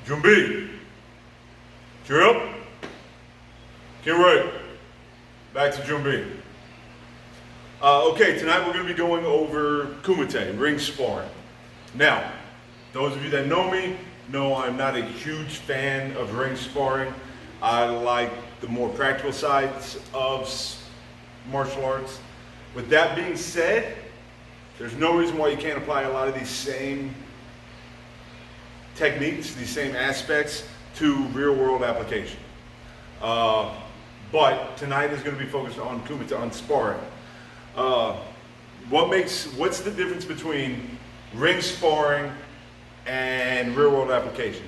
Junbi, cheer up. Get right. Back to Junbi. Okay, tonight we're going to be going over Kumite, ring sparring. Now, those of you that know me know I'm not a huge fan of ring sparring. I like the more practical sides of martial arts. With that being said, there's no reason why you can't apply a lot of these same techniques, these same aspects to real-world application. But tonight is going to be focused on Kumite, on sparring. What's the difference between ring sparring and real-world application?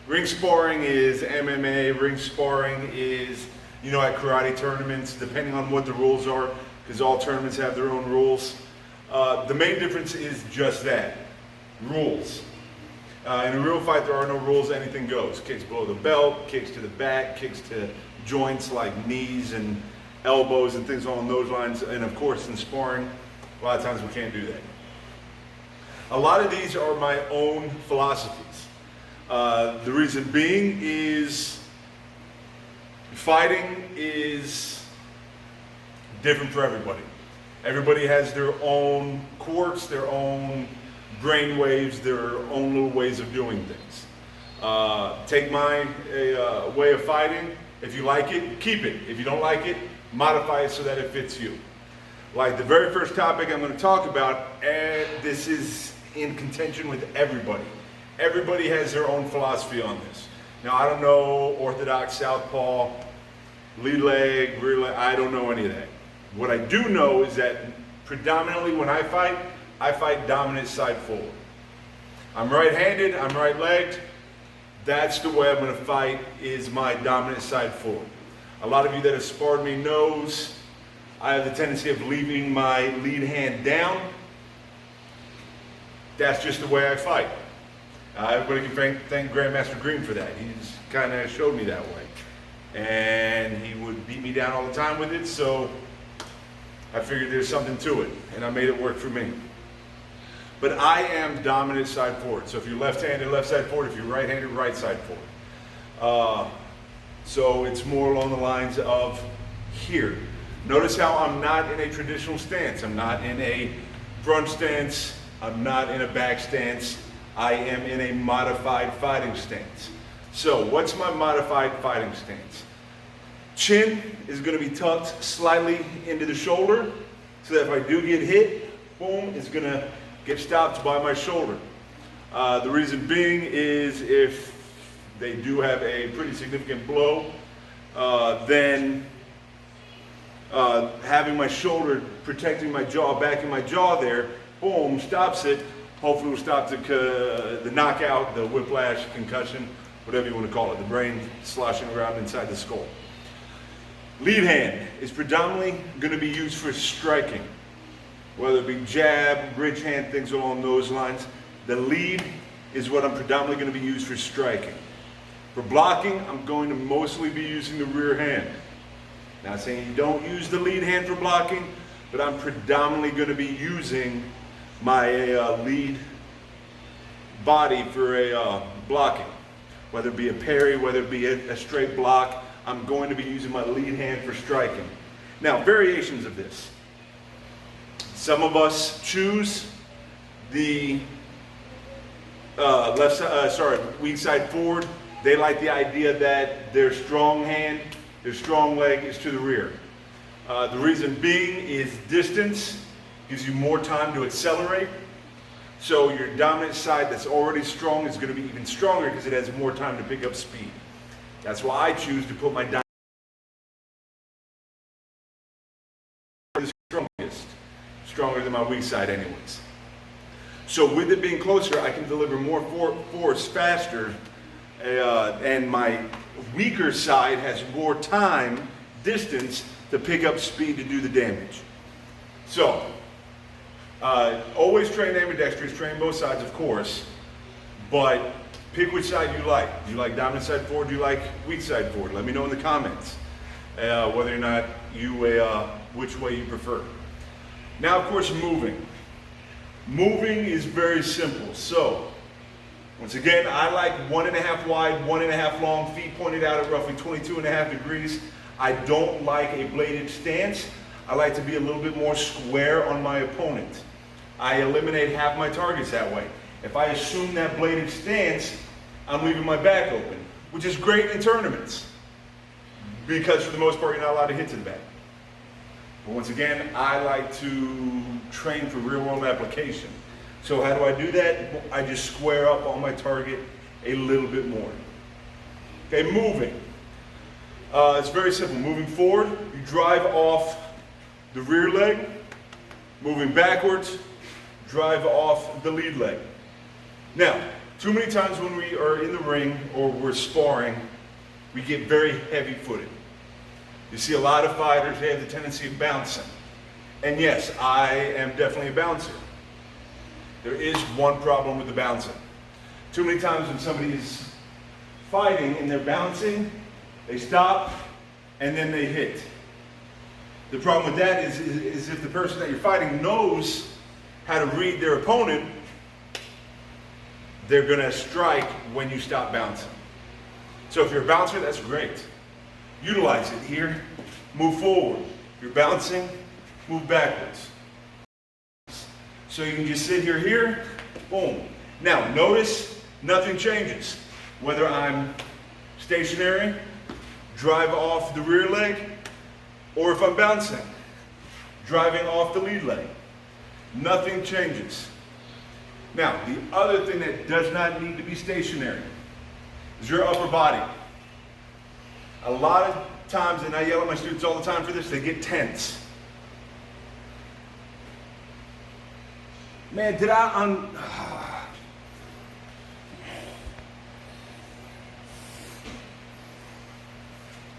Ring sparring is MMA. Ring sparring is, at karate tournaments, depending on what the rules are, because all tournaments have their own rules. The main difference is just that, rules. In a real fight, there are no rules. Anything goes. Kicks below the belt, kicks to the back, kicks to joints like knees and elbows and things along those lines. And of course, in sparring, a lot of times we can't do that. A lot of these are my own philosophies. The reason being is fighting is different for everybody. Everybody has their own quirks, their own brain waves, their own little ways of doing things. Take my way of fighting. If you like it, keep it. If you don't like it, modify it so that it fits you. Like the very first topic I'm going to talk about, this is in contention with everybody. Everybody has their own philosophy on this. Now, I don't know orthodox, southpaw, lead leg, rear leg. I don't know any of that. What I do know is that predominantly when I fight dominant side forward. I'm right-handed, I'm right-legged. That's the way I'm going to fight, is my dominant side forward. A lot of you that have sparred me knows I have the tendency of leaving my lead hand down. That's just the way I fight. Everybody can thank Grandmaster Green for that. He's kind of showed me that way. And he would beat me down all the time with it, so I figured there's something to it, and I made it work for me. But I am dominant side forward. So if you're left-handed, left side forward. If you're right-handed, right side forward. So it's more along the lines of here. Notice how I'm not in a traditional stance. I'm not in a front stance. I'm not in a back stance. I am in a modified fighting stance. So what's my modified fighting stance? Chin is going to be tucked slightly into the shoulder, so that if I do get hit, boom, it's going to get stopped by my shoulder. The reason being is if they do have a pretty significant blow, then having my shoulder protecting my jaw, back in my jaw there, boom, stops it. Hopefully will stop the knockout, the whiplash, concussion, whatever you want to call it, the brain sloshing around inside the skull. Lead hand is predominantly going to be used for striking, whether it be jab, bridge hand, things along those lines. The lead is what I'm predominantly going to be used for striking. For blocking, I'm going to mostly be using the rear hand. Not saying you don't use the lead hand for blocking, but I'm predominantly going to be using my lead body for blocking. Whether it be a parry, whether it be a straight block, I'm going to be using my lead hand for striking. Now, variations of this. Some of us choose the weak side forward. They like the idea that their strong hand, their strong leg is to the rear. The reason being is distance gives you more time to accelerate. So your dominant side that's already strong is going to be even stronger because it has more time to pick up speed. That's why I choose to put my dominant the strongest. Stronger than my weak side anyways. So with it being closer, I can deliver more force faster, and my weaker side has more time, distance, to pick up speed to do the damage. So, always train ambidextrous, train both sides of course, but pick which side you like. Do you like dominant side forward? Do you like weak side forward? Let me know in the comments whether or not which way you prefer. Now, of course, moving. Moving is very simple. So, Once again, I like 1.5 wide, 1.5 long, feet pointed out at roughly 22.5 degrees. I don't like a bladed stance. I like to be a little bit more square on my opponent. I eliminate half my targets that way. If I assume that bladed stance, I'm leaving my back open, which is great in tournaments because for the most part, you're not allowed to hit to the back. But once again, I like to train for real world application. So how do I do that? I just square up on my target a little bit more. Okay, moving. It's very simple. Moving forward, you drive off the rear leg. Moving backwards, drive off the lead leg. Now, too many times when we are in the ring or we're sparring, we get very heavy footed. You see a lot of fighters, they have the tendency of bouncing. And yes, I am definitely a bouncer. There is one problem with the bouncing. Too many times when somebody is fighting and they're bouncing, they stop and then they hit. The problem with that is if the person that you're fighting knows how to read their opponent, they're gonna strike when you stop bouncing. So if you're a bouncer, that's great. Utilize it here, move forward. You're bouncing, move backwards. So you can just sit here, boom. Now notice nothing changes. Whether I'm stationary, drive off the rear leg, or if I'm bouncing, driving off the lead leg. Nothing changes. Now, the other thing that does not need to be stationary is your upper body. A lot of times, and I yell at my students all the time for this, they get tense. Man, did I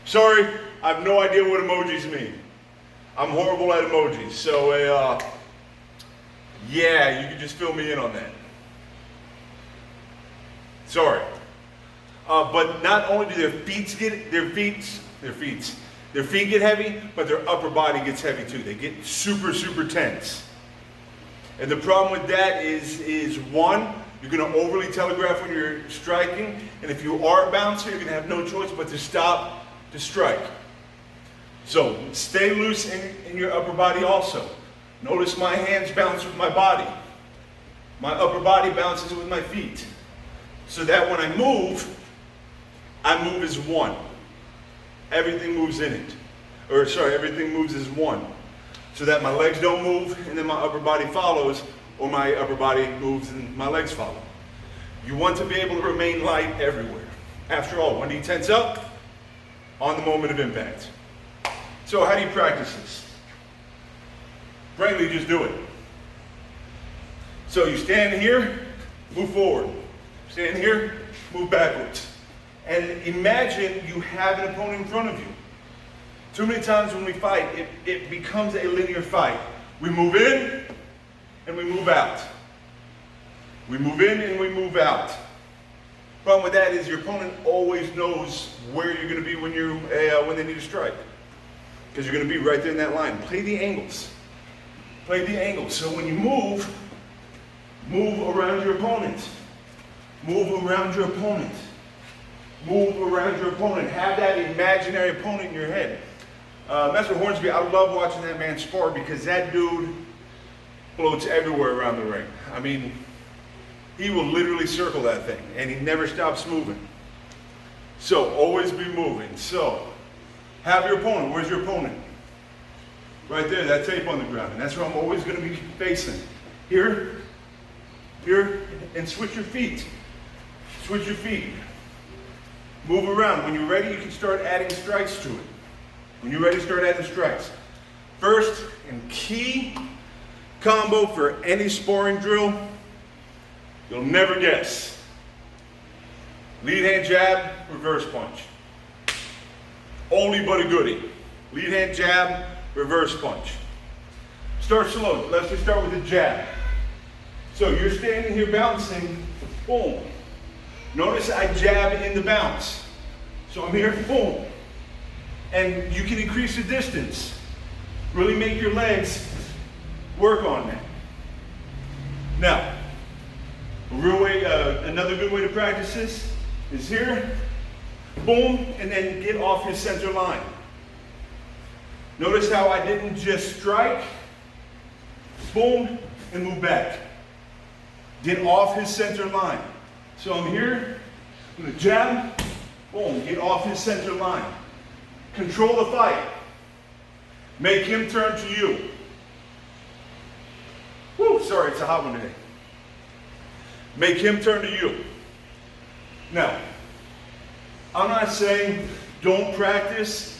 Sorry, I have no idea what emojis mean. I'm horrible at emojis, so yeah, you can just fill me in on that. Sorry. But not only do their feet get heavy, but their upper body gets heavy too. They get super, super tense. And the problem with that is one, you're going to overly telegraph when you're striking, and if you are a bouncer, you're going to have no choice but to stop to strike. So stay loose in your upper body also. Notice my hands bounce with my body. My upper body bounces with my feet. So that when I move as one. Everything moves in it. Or sorry, everything moves as one. So that my legs don't move and then my upper body follows, or my upper body moves and my legs follow. You want to be able to remain light everywhere. After all, when do you tense up? On the moment of impact. So how do you practice this? Frankly, just do it. So you stand here, move forward. Stand here, move backwards. And imagine you have an opponent in front of you. Too many times when we fight, it becomes a linear fight. We move in and we move out. We move in and we move out. Problem with that is your opponent always knows where you're going to be when they need to strike. Because you're going to be right there in that line. Play the angles. Play the angles. So when you move around your opponent. Move around your opponent. Move around your opponent. Have that imaginary opponent in your head. Master Hornsby, I love watching that man spar because that dude floats everywhere around the ring. I mean, he will literally circle that thing and he never stops moving. So always be moving. So have your opponent. Where's your opponent? Right there, that tape on the ground. And that's where I'm always going to be facing. Here, and switch your feet. Switch your feet. Move around. When you're ready, you can start adding strikes to it. When you're ready, start adding strikes. First and key combo for any sparring drill, you'll never guess. Lead hand jab, reverse punch. Oldie but a goodie. Lead hand jab, reverse punch. Start slow. Let's just start with the jab. So you're standing here bouncing, boom. Notice I jab in the bounce. So I'm here, boom. And you can increase the distance. Really make your legs work on that. Now, A real way, another good way to practice this is here, boom, and then get off his center line. Notice how I didn't just strike, boom, and move back. Get off his center line. So I'm here, I'm gonna jab, boom, get off his center line. Control the fight. Make him turn to you. Woo, sorry, it's a hot one today. Make him turn to you. Now, I'm not saying don't practice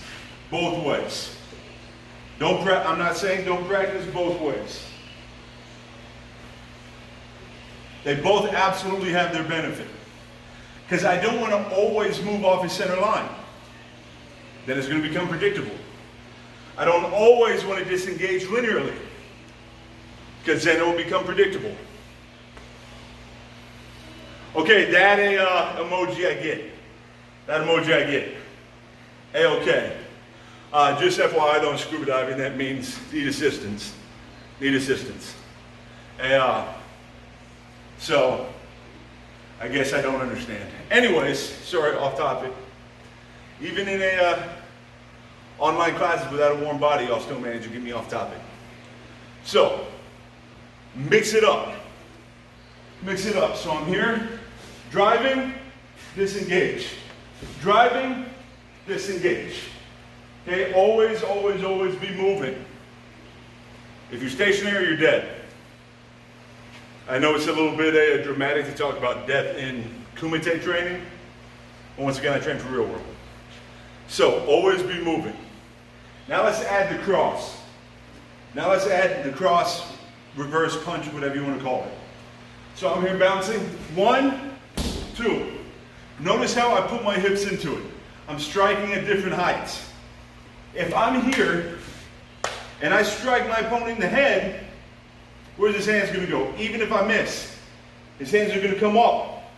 both ways. I'm not saying don't practice both ways. They both absolutely have their benefit. Because I don't want to always move off his center line. Then it's going to become predictable. I don't always want to disengage linearly. Because then it will become predictable. Okay, that emoji I get. That emoji I get. A-okay. Just FYI though, in scuba diving, that means need assistance. Need assistance. So, I guess I don't understand. Anyways, sorry, off topic. Even in online classes without a warm body, y'all still manage to get me off topic. So, mix it up. Mix it up. So I'm here, driving, disengage. Driving, disengage. Okay, always, always, always be moving. If you're stationary, you're dead. I know it's a little bit dramatic to talk about death in Kumite training. But once again, I train for real world. So, always be moving. Now let's add the cross. Now let's add the cross, reverse punch, whatever you want to call it. So I'm here bouncing. 1, 2. Notice how I put my hips into it. I'm striking at different heights. If I'm here and I strike my opponent in the head, where's his hands going to go? Even if I miss, his hands are going to come up,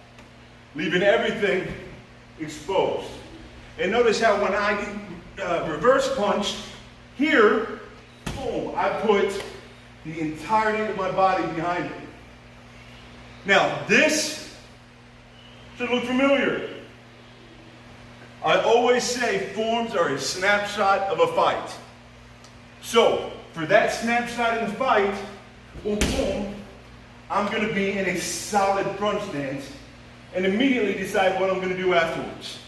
leaving everything exposed. And notice how when I reverse punch here, boom, I put the entirety of my body behind it. Now, this should look familiar. I always say forms are a snapshot of a fight. So, for that snapshot in the fight, boom, boom, I'm going to be in a solid front stance and immediately decide what I'm going to do afterwards.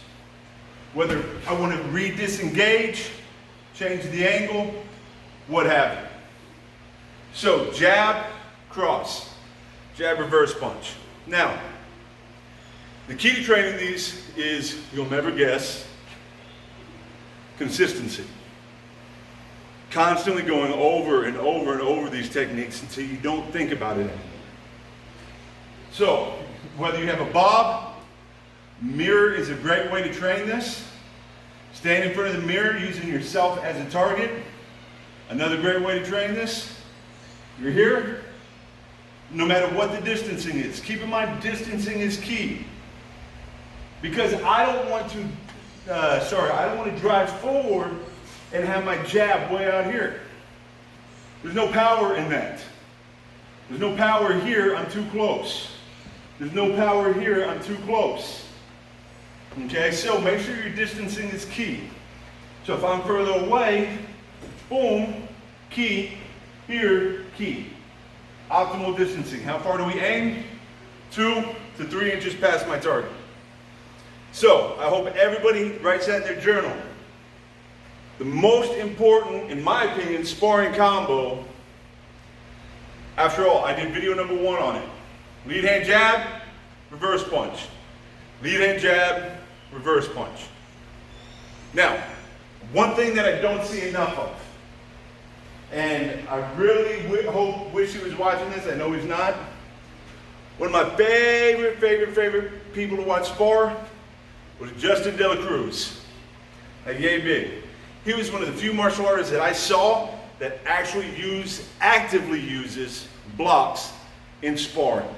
Whether I want to re-disengage, change the angle, what have you. So, jab, cross. Jab, reverse punch. Now, the key to training these is, you'll never guess, consistency. Constantly going over and over and over these techniques until you don't think about it anymore. So, whether you have a bob, mirror is a great way to train this. Stand in front of the mirror using yourself as a target. Another great way to train this. You're here, no matter what the distancing is. Keep in mind, distancing is key. Because I don't want to drive forward and have my jab way out here. There's no power in that. There's no power here, I'm too close. There's no power here, I'm too close. Okay, so make sure your distancing is key. So if I'm further away, boom, key, here, key. Optimal distancing. How far do we aim? 2 to 3 inches past my target. So, I hope everybody writes that in their journal. The most important, in my opinion, sparring combo, after all, I did video number 1 on it. Lead hand jab, reverse punch. Lead hand jab, reverse punch. Now, one thing that I don't see enough of, and I really wish he was watching this, I know he's not. One of my favorite people to watch spar was Justin De La Cruz, like yay big. He was one of the few martial artists that I saw that actually actively uses blocks in sparring.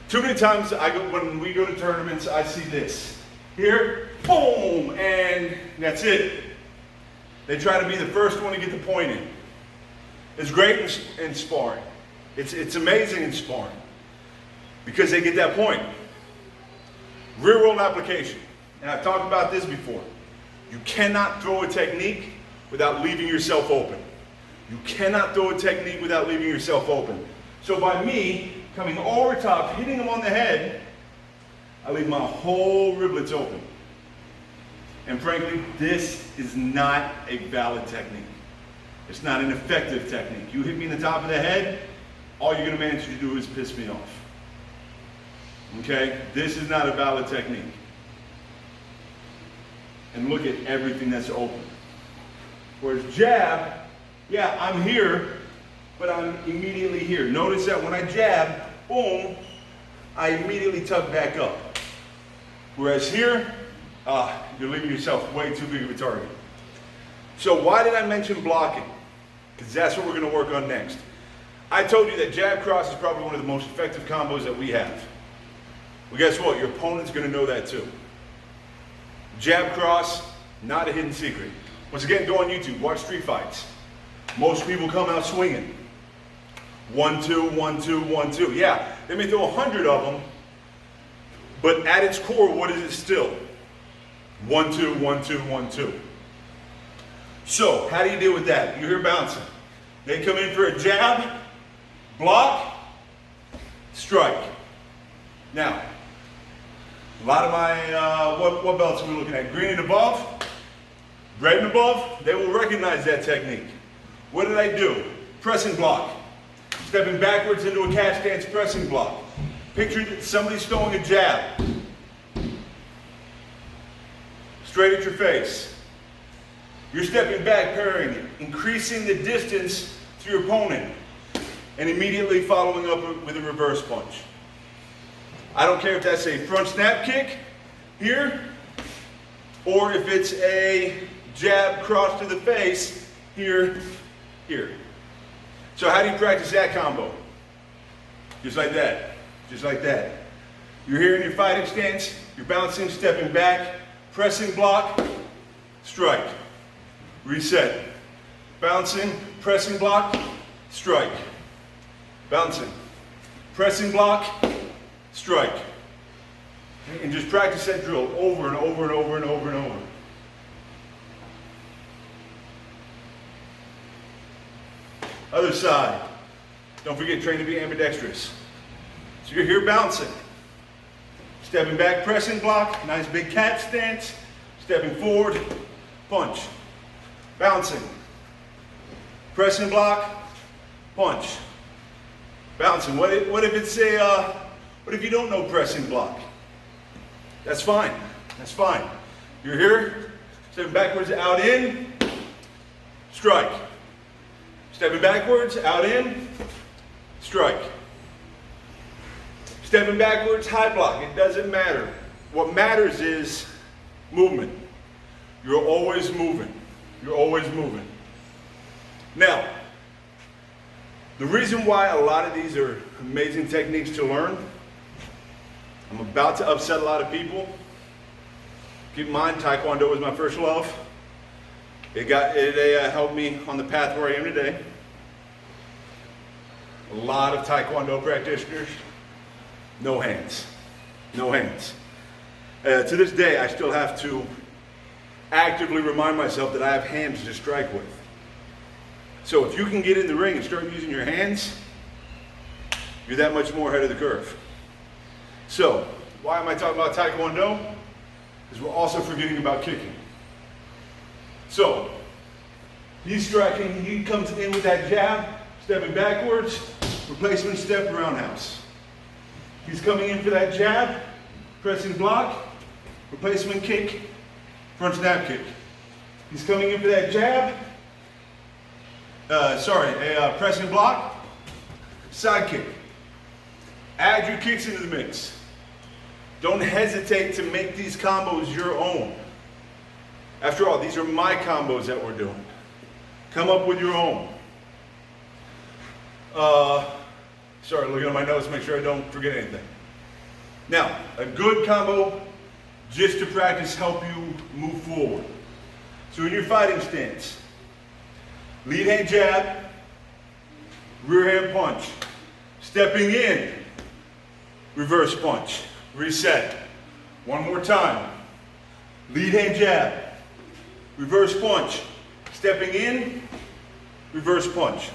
Too many times when we go to tournaments, I see this. Here, boom, and that's it. They try to be the first one to get the point in. It's great in sparring. It's amazing in sparring. because they get that point. Rear roll application. And I've talked about this before. You cannot throw a technique without leaving yourself open. You cannot throw a technique without leaving yourself open. So by me coming over top, hitting him on the head, I leave my whole riblets open. And frankly, this is not a valid technique. It's not an effective technique. You hit me in the top of the head, all you're going to manage to do is piss me off. Okay? This is not a valid technique. And look at everything that's open. Whereas jab, yeah, I'm here, but I'm immediately here. Notice that when I jab, boom, I immediately tuck back up. Whereas here, you're leaving yourself way too big of a target. So why did I mention blocking? Because that's what we're going to work on next. I told you that jab cross is probably one of the most effective combos that we have. Well, guess what? Your opponent's going to know that too. Jab cross, not a hidden secret. Once again, go on YouTube, watch street fights. Most people come out swinging. 1-2, 1-2, 1-2. Yeah, they may throw 100 of them, but at its core, what is it still? 1-2, 1-2, 1-2. So, how do you deal with that? You're here bouncing. They come in for a jab, block, strike. Now, a lot of my, what belts are we looking at? Green and above, red and above, they will recognize that technique. What did I do? Pressing block. Stepping backwards into a catch stance pressing block. Picture that somebody's throwing a jab. Straight at your face. You're stepping back, parrying it, increasing the distance to your opponent, and immediately following up with a reverse punch. I don't care if that's a front snap kick here, or if it's a jab cross to the face here, here. So how do you practice that combo? Just like that, just like that. You're here in your fighting stance, you're bouncing, stepping back, pressing block, strike, reset. Bouncing, pressing block, strike. Bouncing, pressing block, strike. And just practice that drill over and over and over and over and over. Other side. Don't forget, train to be ambidextrous. So you're here bouncing. Stepping back, pressing block, nice big cat stance. Stepping forward, punch. Bouncing. Pressing block, punch. Bouncing. What if it's a, what if you don't know pressing block? That's fine. That's fine. You're here, stepping backwards, out in, strike. Stepping backwards, out in, strike. Stepping backwards, high block. It doesn't matter. What matters is movement. You're always moving. You're always moving. Now, the reason why a lot of these are amazing techniques to learn, I'm about to upset a lot of people. Keep in mind, Taekwondo was my first love. It helped me on the path where I am today. A lot of Taekwondo practitioners, no hands, no hands. To this day, I still have to actively remind myself that I have hands to strike with. So if you can get in the ring and start using your hands, you're that much more ahead of the curve. So, why am I talking about Taekwondo? Because we're also forgetting about kicking. So, he's striking, he comes in with that jab, stepping backwards, replacement step, roundhouse. He's coming in for that jab, pressing block, replacement kick, front snap kick. He's coming in for that jab, pressing block, side kick. Add your kicks into the mix. Don't hesitate to make these combos your own. After all, these are my combos that we're doing. Come up with your own. Looking at my notes, make sure I don't forget anything. Now, a good combo just to practice, help you move forward. So in your fighting stance, lead hand jab, rear hand punch. Stepping in, reverse punch, reset. One more time. Lead hand jab, reverse punch, stepping in, reverse punch.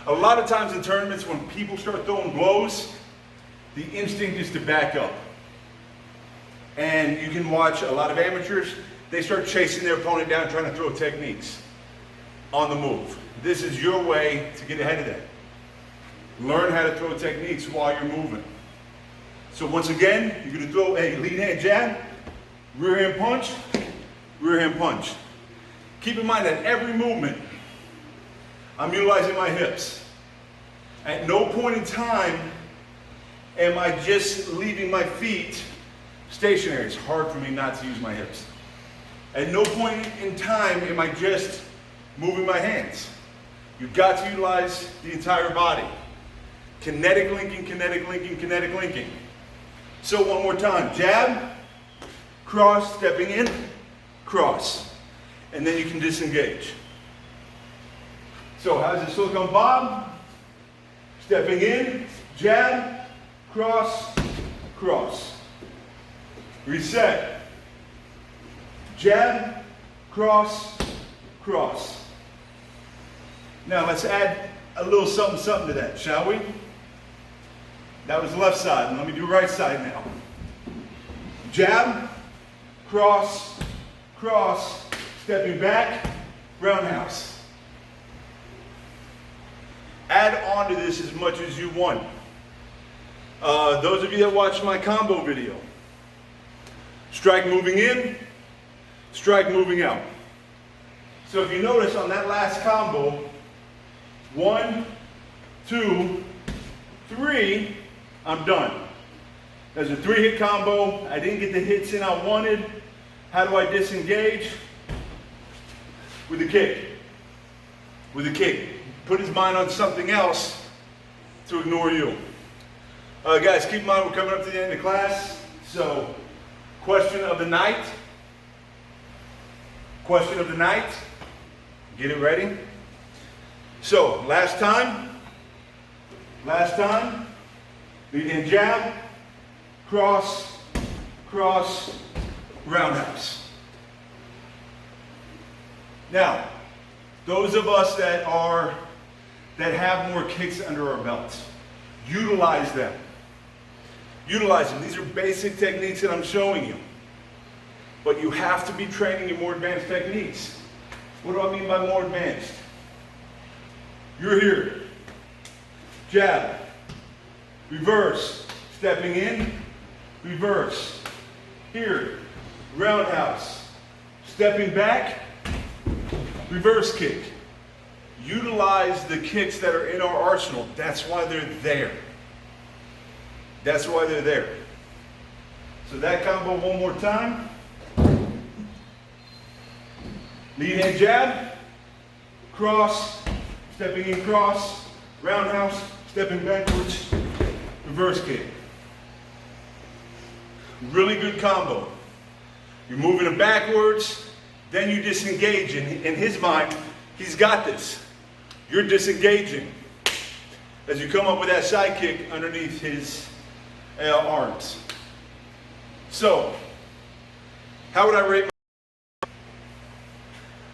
A lot of times in tournaments when people start throwing blows, the instinct is to back up. And you can watch a lot of amateurs, they start chasing their opponent down trying to throw techniques on the move. This is your way to get ahead of that. Learn how to throw techniques while you're moving. So once again, you're going to throw a lead hand jab, rear hand punch, rear hand punch. Keep in mind that every movement, I'm utilizing my hips. At no point in time am I just leaving my feet stationary. It's hard for me not to use my hips. At no point in time am I just moving my hands. You've got to utilize the entire body. Kinetic linking, kinetic linking, kinetic linking. So one more time, jab, cross, stepping in, cross. And then you can disengage. So how's the silicone bob? Stepping in, jab, cross, cross. Reset. Jab, cross, cross. Now let's add a little something, something to that, shall we? That was the left side, and let me do right side now. Jab, cross, cross, stepping back, roundhouse. Add on to this as much as you want. Those of you that watch my combo video, strike moving in, strike moving out. So if you notice on that last combo, 1, 2, 3, I'm done. There's a 3-hit combo. I didn't get the hits in I wanted. How do I disengage? With a kick. With a kick. Put his mind on something else to ignore you. Guys, keep in mind we're coming up to the end of class. So, question of the night. Question of the night. Get it ready. So, last time, lead hand jab, cross, cross, roundhouse. Now, those of us that have more kicks under our belts, utilize them. Utilize them. These are basic techniques that I'm showing you. But you have to be training in more advanced techniques. What do I mean by more advanced? You're here. Jab. Reverse. Stepping in. Reverse. Here. Roundhouse. Stepping back. Reverse kick. Utilize the kicks that are in our arsenal. That's why they're there. That's why they're there. So that combo one more time. Lead hand jab, cross, stepping in cross, roundhouse, stepping backwards, reverse kick. Really good combo. You're moving it backwards, then you disengage. In his mind, he's got this. You're disengaging as you come up with that side kick underneath his arms. So, how would I rate my...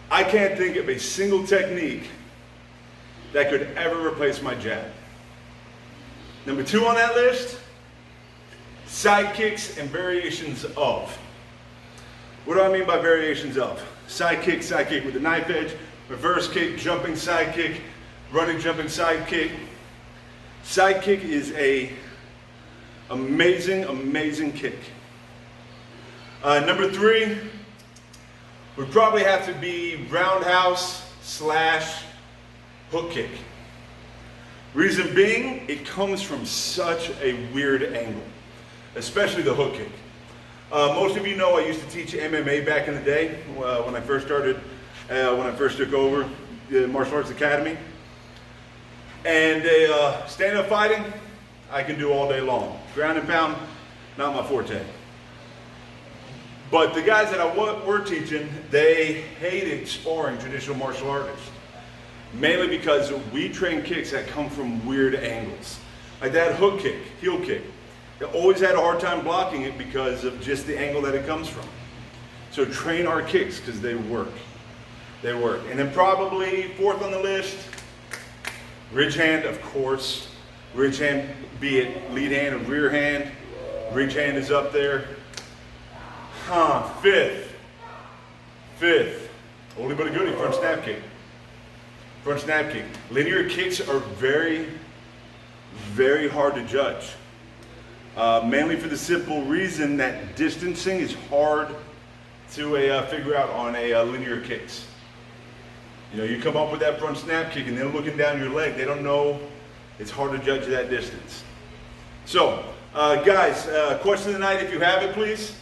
I can't think of a single technique that could ever replace my jab. Number 2 on that list, side kicks and variations of. What do I mean by variations of? Side kick with the knife edge, reverse kick, jumping side kick, running jumping side kick. Side kick is a amazing kick. Number 3 would probably have to be roundhouse / hook kick. Reason being, it comes from such a weird angle, especially the hook kick. Most of you know I used to teach MMA back in the day when I first started, when I first took over the Martial Arts Academy. And stand-up fighting, I can do all day long. Ground and pound, not my forte. But the guys that were teaching, they hated sparring traditional martial artists. Mainly because we train kicks that come from weird angles. Like that hook kick, heel kick. I always had a hard time blocking it because of just the angle that it comes from. So train our kicks because they work. They work. And then probably fourth on the list, ridge hand, of course. Ridge hand, be it lead hand or rear hand. Ridge hand is up there. Fifth. Only but a goodie, front snap kick. Front snap kick. Linear kicks are very, very hard to judge. Mainly for the simple reason that distancing is hard to figure out on a linear kicks. You know, you come up with that front snap kick and they're looking down your leg. They don't know. It's hard to judge that distance. So, guys, question of the night if you have it, please.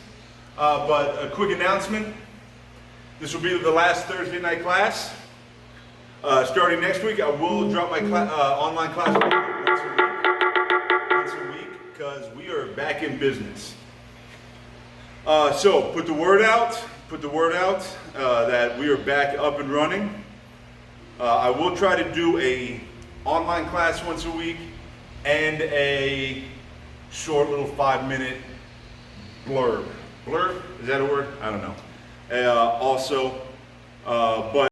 But a quick announcement. This will be the last Thursday night class. Starting next week, I will drop my online class once a week because we are back in business. So put the word out that we are back up and running. I will try to do a online class once a week and a short little 5-minute blurb. Blurb, is that a word? I don't know. But